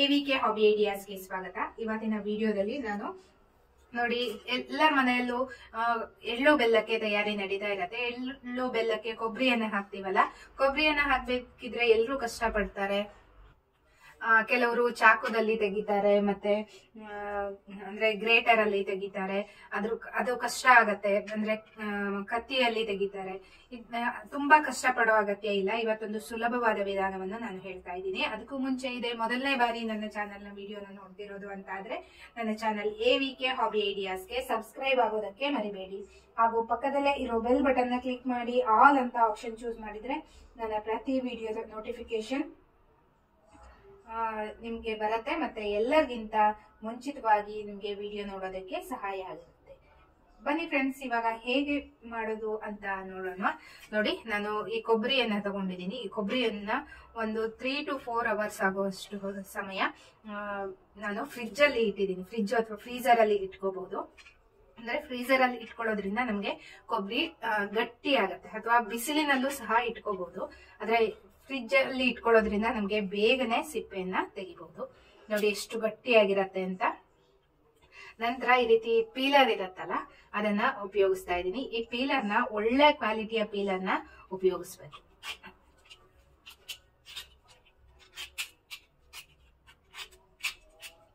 AVK hobby ಐಡಿಯಾಸ್ಗೆ ಸ್ವಾಗತ. ಇವತ್ತಿನ ವಿಡಿಯೋದಲ್ಲಿ ನಾನು ನೋಡಿ ಎಲ್ಲರ ಮನೆಯಲ್ಲೂ ಎಳ್ಳು ಬೆಲ್ಲಕ್ಕೆ ತಯಾರಿ ನಡೀತಾ ಇರತ್ತೆ. ಎಳ್ಳು ಬೆಲ್ಲಕ್ಕೆ ಕೊಬ್ಬರಿಯನ್ನ ಹಾಕ್ತಿವಲ್ಲ, ಕೊಬ್ಬರಿಯನ್ನ ಹಾಕ್ಬೇಕಿದ್ರೆ ಎಲ್ಲರೂ ಕಷ್ಟ ಪಡ್ತಾರೆ. ಕೆಲವರು ಚಾಕುದಲ್ಲಿ ತೆಗಿತಾರೆ, ಮತ್ತೆ ಅಂದ್ರೆ ಗ್ರೇಟರ್ ಅಲ್ಲಿ ತೆಗಿತಾರೆ. ಅದು ಕಷ್ಟ ಆಗತ್ತೆ. ಅಂದ್ರೆ ಕತ್ತಿಯಲ್ಲಿ ತೆಗಿತಾರೆ. ತುಂಬಾ ಕಷ್ಟ ಪಡೋ ಅಗತ್ಯ ಇಲ್ಲ. ಇವತ್ತೊಂದು ಸುಲಭವಾದ ವಿಧಾನವನ್ನು ನಾನು ಹೇಳ್ತಾ ಇದ್ದೀನಿ. ಅದಕ್ಕೂ ಮುಂಚೆ ಇದೆ ಮೊದಲನೇ ಬಾರಿ ನನ್ನ ಚಾನೆಲ್ ನ ವಿಡಿಯೋನ ನೋಡ್ತಿರೋದು ಅಂತ ಆದ್ರೆ ನನ್ನ ಚಾನೆಲ್ AVK ಹಾಬಿ ಐಡಿಯಾಸ್ಗೆ ಸಬ್ಸ್ಕ್ರೈಬ್ ಆಗೋದಕ್ಕೆ ಮರಿಬೇಡಿ. ಹಾಗೂ ಪಕ್ಕದಲ್ಲೇ ಇರೋ ಬೆಲ್ ಬಟನ್ ನ ಕ್ಲಿಕ್ ಮಾಡಿ ಆಲ್ ಅಂತ ಆಪ್ಷನ್ ಚೂಸ್ ಮಾಡಿದ್ರೆ ನನ್ನ ಪ್ರತಿ ವಿಡಿಯೋದ ನೋಟಿಫಿಕೇಶನ್ ನಿಮ್ಗೆ ಬರುತ್ತೆ. ಮತ್ತೆ ಎಲ್ಲರಿಗಿಂತ ಮುಂಚಿತವಾಗಿ ನಿಮ್ಗೆ ವಿಡಿಯೋ ನೋಡೋದಕ್ಕೆ ಸಹಾಯ ಆಗುತ್ತೆ. ಬನ್ನಿ ಫ್ರೆಂಡ್ಸ್, ಇವಾಗ ಹೇಗೆ ಮಾಡೋದು ಅಂತ ನೋಡೋಣ. ನೋಡಿ, ನಾನು ಈ ಕೊಬ್ಬರಿಯನ್ನ ತಗೊಂಡಿದ್ದೀನಿ. ಈ ಕೊಬ್ಬರಿಯನ್ನ ಒಂದು 3 to 4 hours ಆಗುವಷ್ಟು ಸಮಯ ನಾನು ಫ್ರಿಡ್ಜ್ ಅಲ್ಲಿ ಇಟ್ಟಿದ್ದೀನಿ. ಫ್ರಿಡ್ಜ್ ಅಥವಾ ಫ್ರೀಸರ್ ಅಲ್ಲಿ ಇಟ್ಕೋಬಹುದು. ಅಂದ್ರೆ ಫ್ರೀಸರ್ ಅಲ್ಲಿ ಇಟ್ಕೊಳ್ಳೋದ್ರಿಂದ ನಮ್ಗೆ ಕೊಬ್ಬರಿ ಗಟ್ಟಿ ಆಗತ್ತೆ. ಅಥವಾ ಬಿಸಿಲಿನಲ್ಲೂ ಸಹ ಇಟ್ಕೋಬಹುದು. ಆದ್ರೆ ಫ್ರಿಡ್ಜ್ ಅಲ್ಲಿ ಇಟ್ಕೊಳ್ಳೋದ್ರಿಂದ ನಮ್ಗೆ ಬೇಗನೆ ಸಿಪ್ಪೆಯನ್ನ ತೆಗಿಬಹುದು. ನೋಡಿ ಎಷ್ಟು ಗಟ್ಟಿಯಾಗಿರತ್ತೆ ಅಂತ. ನಂತರ ಈ ರೀತಿ ಪೀಲರ್ ಇರತ್ತಲ್ಲ, ಅದನ್ನ ಉಪಯೋಗಿಸ್ತಾ ಇದ್ದೀನಿ. ಈ ಪೀಲರ್ನ ಒಳ್ಳೆ ಕ್ವಾಲಿಟಿಯ ಪೀಲರ್ನ ಉಪಯೋಗಿಸ್ಬೇಕು.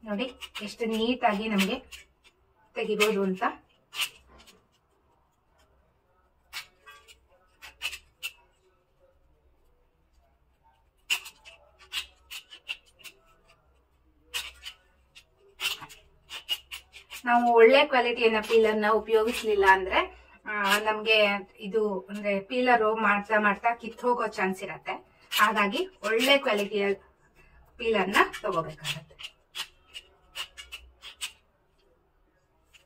ನೋಡಿ ಎಷ್ಟು ನೀಟಾಗಿ ನಮ್ಗೆ ತೆಗಿಬಹುದು ಅಂತ. ನಾವು ಒಳ್ಳೆ ಕ್ವಾಲಿಟಿಯನ್ನ ಪೀಲರ್ನ ಉಪಯೋಗಿಸ್ಲಿಲ್ಲ ಅಂದ್ರೆ ನಮ್ಗೆ ಇದು ಅಂದ್ರೆ ಪೀಲರ್ ಮಾಡ್ತಾ ಮಾಡ್ತಾ ಕಿತ್ತು ಹೋಗೋ ಚಾನ್ಸ್ ಇರತ್ತೆ. ಹಾಗಾಗಿ ಒಳ್ಳೆ ಕ್ವಾಲಿಟಿಯ ಪೀಲರ್ನ ತಗೋಬೇಕಾಗತ್ತೆ.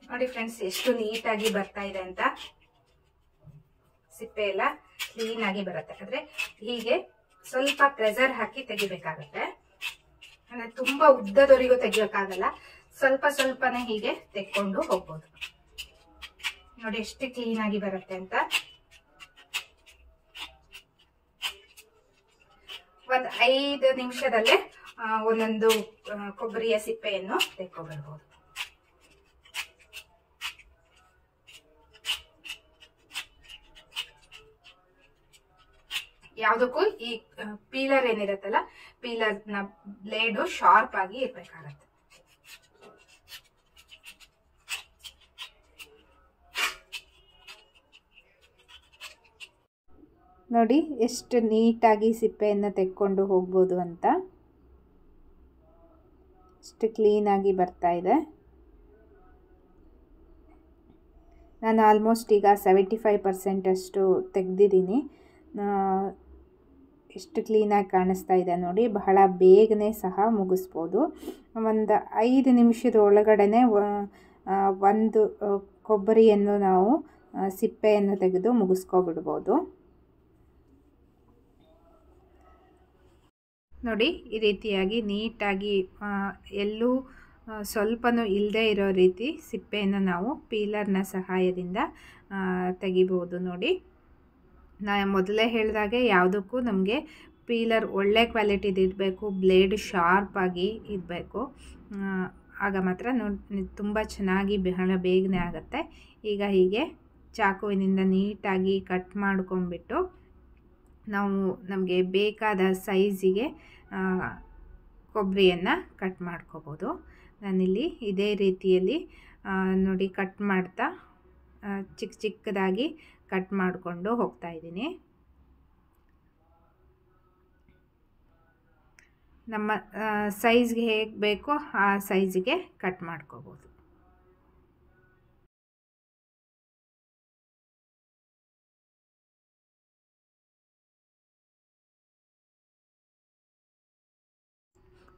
ನೋಡಿ ಫ್ರೆಂಡ್ಸ್, ಎಷ್ಟು ನೀಟಾಗಿ ಬರ್ತಾ ಇದೆ ಅಂತ. ಸಿಪ್ಪೆ ಎಲ್ಲ ಕ್ಲೀನ್ ಆಗಿ ಬರುತ್ತೆ. ಆದ್ರೆ ಹೀಗೆ ಸ್ವಲ್ಪ ಪ್ರೆಷರ್ ಹಾಕಿ ತೆಗಿಬೇಕಾಗತ್ತೆ. ಅಂದ್ರೆ ತುಂಬಾ ಉದ್ದದವರೆಗೂ ತೆಗಿಯೋಕ್ಕಾಗಲ್ಲ. ಸ್ವಲ್ಪ ಸ್ವಲ್ಪನೇ ಹೀಗೆ ತೆಕ್ಕೊಂಡು ಹೋಗ್ಬೋದು. ನೋಡಿ ಎಷ್ಟು ಕ್ಲೀನ್ ಆಗಿ ಬರುತ್ತೆ ಅಂತ. ಒಂದ್ 5 ನಿಮಿಷದಲ್ಲೇ ಒಂದೊಂದು ಕೊಬ್ಬರಿಯ ಸಿಪ್ಪೆಯನ್ನು ತೆಕ್ಕೊಬಿಡ್ಬೋದು. ಯಾವ್ದಕ್ಕೂ ಈ ಪೀಲರ್ ಏನಿರತ್ತಲ್ಲ, ಪೀಲರ್ ನ ಬ್ಲೇಡ್ ಶಾರ್ಪ್ ಆಗಿ ಇರ್ಬೇಕಾಗತ್ತೆ. ನೋಡಿ ಎಷ್ಟು ನೀಟಾಗಿ ಸಿಪ್ಪೆಯನ್ನು ತೆಕ್ಕೊಂಡು ಹೋಗ್ಬೋದು ಅಂತ. ಎಷ್ಟು ಕ್ಲೀನಾಗಿ ಬರ್ತಾ ಇದೆ. ನಾನು ಆಲ್ಮೋಸ್ಟ್ ಈಗ 75% ಅಷ್ಟು ತೆಗೆದಿದ್ದೀನಿ. ಎಷ್ಟು ಕ್ಲೀನಾಗಿ ಕಾಣಿಸ್ತಾ ಇದೆ ನೋಡಿ. ಬಹಳ ಬೇಗನೆ ಸಹ ಮುಗಿಸ್ಬೋದು. ಒಂದು 5 ನಿಮಿಷದ ಒಳಗಡೆ ಒಂದು ಕೊಬ್ಬರಿಯನ್ನು ನಾವು ಸಿಪ್ಪೆಯನ್ನು ತೆಗೆದು ಮುಗಿಸ್ಕೊಬಿಡ್ಬೋದು. ನೋಡಿ ಈ ರೀತಿಯಾಗಿ ನೀಟಾಗಿ ಎಲ್ಲೂ ಸ್ವಲ್ಪನೂ ಇಲ್ಲದೆ ಇರೋ ರೀತಿ ಸಿಪ್ಪೆಯನ್ನು ನಾವು ಪೀಲರ್ನ ಸಹಾಯದಿಂದ ತೆಗಿಬೋದು. ನೋಡಿ, ನಾನು ಮೊದಲೇ ಹೇಳಿದಾಗೆ ಯಾವುದಕ್ಕೂ ನಮಗೆ ಪೀಲರ್ ಒಳ್ಳೆ ಕ್ವಾಲಿಟಿದು ಇರಬೇಕು, ಬ್ಲೇಡ್ ಶಾರ್ಪ್ ಆಗಿ ಇರಬೇಕು. ಆಗ ಮಾತ್ರ ತುಂಬ ಚೆನ್ನಾಗಿ ಬಹಳ ಬೇಗನೆ ಆಗುತ್ತೆ. ಈಗ ಹೀಗೆ ಚಾಕುವಿನಿಂದ ನೀಟಾಗಿ ಕಟ್ ಮಾಡ್ಕೊಂಡ್ಬಿಟ್ಟು ನಾವು ನಮಗೆ ಬೇಕಾದ ಸೈಜಿಗೆ ಕೊಬ್ಬರಿಯನ್ನು ಕಟ್ ಮಾಡ್ಕೋಬೋದು. ನಾನಿಲ್ಲಿ ಇದೇ ರೀತಿಯಲ್ಲಿ ನೋಡಿ ಕಟ್ ಮಾಡ್ತಾ ಚಿಕ್ಕ ಚಿಕ್ಕದಾಗಿ ಕಟ್ ಮಾಡಿಕೊಂಡು ಹೋಗ್ತಾ ಇದ್ದೀನಿ. ನಮ್ಮ ಸೈಜ್ಗೆ ಹೇಗೆ ಬೇಕೋ ಆ ಸೈಜಿಗೆ ಕಟ್ ಮಾಡ್ಕೋಬೋದು.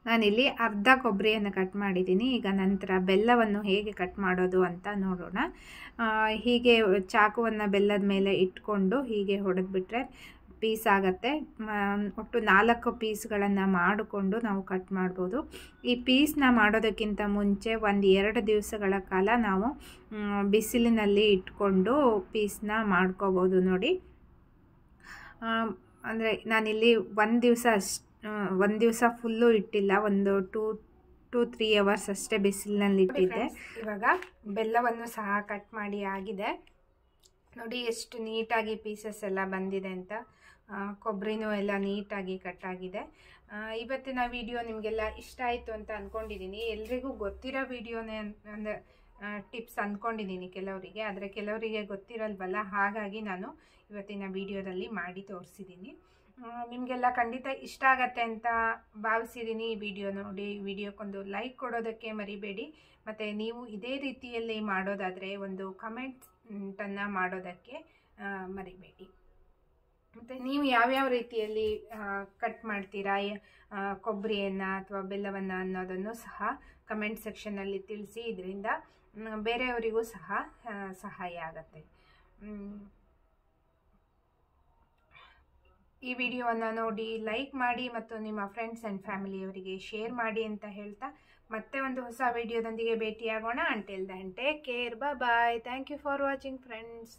ನಾನಿಲ್ಲಿ ಅರ್ಧ ಕೊಬ್ಬರಿಯನ್ನು ಕಟ್ ಮಾಡಿದ್ದೀನಿ. ಈಗ ನಂತರ ಬೆಲ್ಲವನ್ನು ಹೇಗೆ ಕಟ್ ಮಾಡೋದು ಅಂತ ನೋಡೋಣ. ಹೀಗೆ ಚಾಕುವನ್ನು ಬೆಲ್ಲದ ಮೇಲೆ ಇಟ್ಕೊಂಡು ಹೀಗೆ ಹೊಡೆದ್ಬಿಟ್ರೆ ಪೀಸ್ ಆಗುತ್ತೆ. ಒಟ್ಟು 4 ಪೀಸ್ಗಳನ್ನು ಮಾಡಿಕೊಂಡು ನಾವು ಕಟ್ ಮಾಡ್ಬೋದು. ಈ ಪೀಸ್ನ ಮಾಡೋದಕ್ಕಿಂತ ಮುಂಚೆ 1-2 ದಿವಸಗಳ ಕಾಲ ನಾವು ಬಿಸಿಲಿನಲ್ಲಿ ಇಟ್ಕೊಂಡು ಪೀಸ್ನ ಮಾಡ್ಕೋಬೋದು. ನೋಡಿ, ಅಂದರೆ ನಾನಿಲ್ಲಿ 1 ದಿವಸ ಒಂದು ದಿವಸ ಫುಲ್ಲು ಇಟ್ಟಿಲ್ಲ, ಒಂದು 2-3 ಅವರ್ಸ್ ಅಷ್ಟೇ ಬಿಸಿಲಿನಲ್ಲಿ ಇಟ್ಟಿದ್ದೆ. ಇವಾಗ ಬೆಲ್ಲವನ್ನು ಸಹ ಕಟ್ ಮಾಡಿ ಆಗಿದೆ. ನೋಡಿ ಎಷ್ಟು ನೀಟಾಗಿ ಪೀಸಸ್ ಎಲ್ಲ ಬಂದಿದೆ ಅಂತ. ಕೊಬ್ಬರಿನೂ ಎಲ್ಲ ನೀಟಾಗಿ ಕಟ್ ಆಗಿದೆ. ಇವತ್ತಿನ ವಿಡಿಯೋ ನಿಮಗೆಲ್ಲ ಇಷ್ಟ ಆಯಿತು ಅಂತ ಅಂದ್ಕೊಂಡಿದ್ದೀನಿ. ಎಲ್ರಿಗೂ ಗೊತ್ತಿರೋ ವಿಡಿಯೋನೇ ಅಂದರೆ ಟಿಪ್ಸ್ ಅಂದ್ಕೊಂಡಿದ್ದೀನಿ ಕೆಲವರಿಗೆ, ಆದರೆ ಕೆಲವರಿಗೆ ಗೊತ್ತಿರಲ್ವಲ್ಲ, ಹಾಗಾಗಿ ನಾನು ಇವತ್ತಿನ ವಿಡಿಯೋದಲ್ಲಿ ಮಾಡಿ ತೋರಿಸಿದ್ದೀನಿ. ನಿಮಗೆಲ್ಲ ಖಂಡಿತ ಇಷ್ಟ ಆಗತ್ತೆ ಅಂತ ಭಾವಿಸಿದ್ದೀನಿ. ಈ ವಿಡಿಯೋ ನೋಡಿ ವಿಡಿಯೋಕ್ಕೊಂದು ಲೈಕ್ ಕೊಡೋದಕ್ಕೆ ಮರಿಬೇಡಿ. ಮತ್ತು ನೀವು ಇದೇ ರೀತಿಯಲ್ಲಿ ಮಾಡೋದಾದರೆ ಒಂದು ಕಮೆಂಟನ್ನು ಮಾಡೋದಕ್ಕೆ ಮರಿಬೇಡಿ. ಮತ್ತು ನೀವು ಯಾವ್ಯಾವ ರೀತಿಯಲ್ಲಿ ಕಟ್ ಮಾಡ್ತೀರಾ ಕೊಬ್ಬರಿಯನ್ನು ಅಥವಾ ಬೆಲ್ಲವನ್ನು ಅನ್ನೋದನ್ನು ಸಹ ಕಮೆಂಟ್ ಸೆಕ್ಷನ್ನಲ್ಲಿ ತಿಳಿಸಿ. ಇದರಿಂದ ಬೇರೆಯವರಿಗೂ ಸಹ ಸಹಾಯ ಆಗುತ್ತೆ. ಈ ವಿಡಿಯೋವನ್ನು ನೋಡಿ ಲೈಕ್ ಮಾಡಿ ಮತ್ತು ನಿಮ್ಮ ಫ್ರೆಂಡ್ಸ್ ಆ್ಯಂಡ್ ಫ್ಯಾಮಿಲಿಯವರಿಗೆ ಶೇರ್ ಮಾಡಿ ಅಂತ ಹೇಳ್ತಾ ಮತ್ತೆ ಒಂದು ಹೊಸ ವಿಡಿಯೋದೊಂದಿಗೆ ಭೇಟಿಯಾಗೋಣ. Until then take care, bye. Thank you for watching friends.